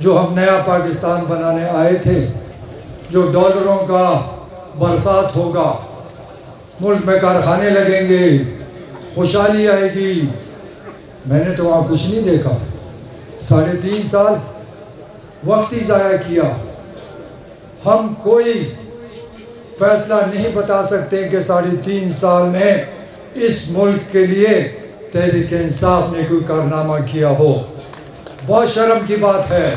جو ہم نیا پاکستان بنانے آئے تھے، جو ڈالروں کا برسات ہوگا، ملک میں کارخانے لگیں گے، خوشحالی آئے گی، میں نے تو وہاں کچھ نہیں دیکھا۔ 3.5 سال وقت ہی ضائع کیا۔ ہم کوئی فیصلہ نہیں بتا سکتے کہ 3.5 سال میں اس ملک کے لیے تحریک انصاف نے کوئی کارنامہ کیا ہو۔ بہت شرم کی بات ہے۔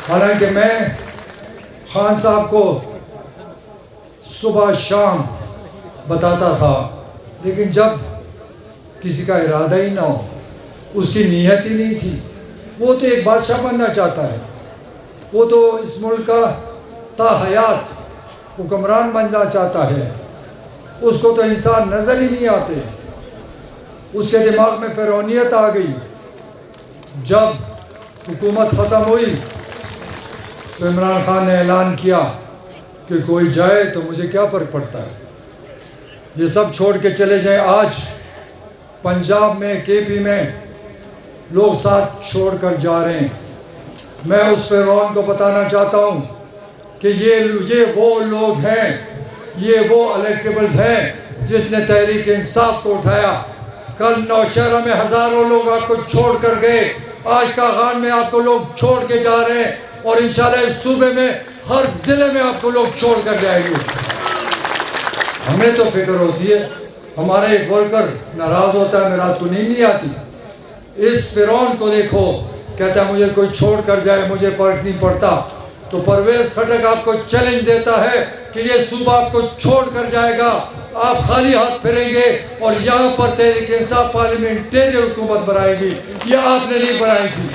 حالانکہ میں خان صاحب کو صبح شام بتاتا تھا، لیکن جب کسی کا ارادہ ہی نہ ہو، اس کی نیت ہی نہیں تھی، وہ تو ایک بادشاہ بننا چاہتا ہے، وہ تو اس ملک کا تا حیات حکمران بننا چاہتا ہے، اس کو تو انسان نظر ہی نہیں آتے۔ اس کے دماغ میں فرعونیت آ گئی۔ جب حکومت ختم ہوئی تو عمران خان نے اعلان کیا کہ کوئی جائے تو مجھے کیا فرق پڑتا ہے، یہ سب چھوڑ کے چلے جائیں۔ آج پنجاب میں، کے پی میں لوگ ساتھ چھوڑ کر جا رہے ہیں۔ میں اس فرعون کو بتانا چاہتا ہوں کہ یہ وہ لوگ ہیں، یہ وہ الیکٹیبلز ہیں جس نے تحریک انصاف کو اٹھایا۔ کل نوشہرہ میں ہزاروں لوگ آپ کو چھوڑ کر گئے، آج کاغان میں آپ کو لوگ چھوڑ کے جا رہے ہیں، اور انشاءاللہ اس صوبے میں ہر ضلع میں آپ کو لوگ چھوڑ کر جائیں گے۔ ہمیں تو فکر ہوتی ہے، ہمارا ایک ورکر ناراض ہوتا ہے، میں رات کو نیند نہیں آتی۔ اس فرعون کو دیکھو، کہتا ہے مجھے کوئی چھوڑ کر جائے مجھے فرق نہیں پڑتا۔ تو پرویز خٹک آپ کو چیلنج دیتا ہے کہ یہ صوبہ آپ کو چھوڑ کر جائے گا، آپ خالی ہاتھ پھریں گے، اور یہاں پر تحریک انصاف پارلیمنٹری حکومت بنائے گی۔ یہ آپ نے نہیں بنائی تھی۔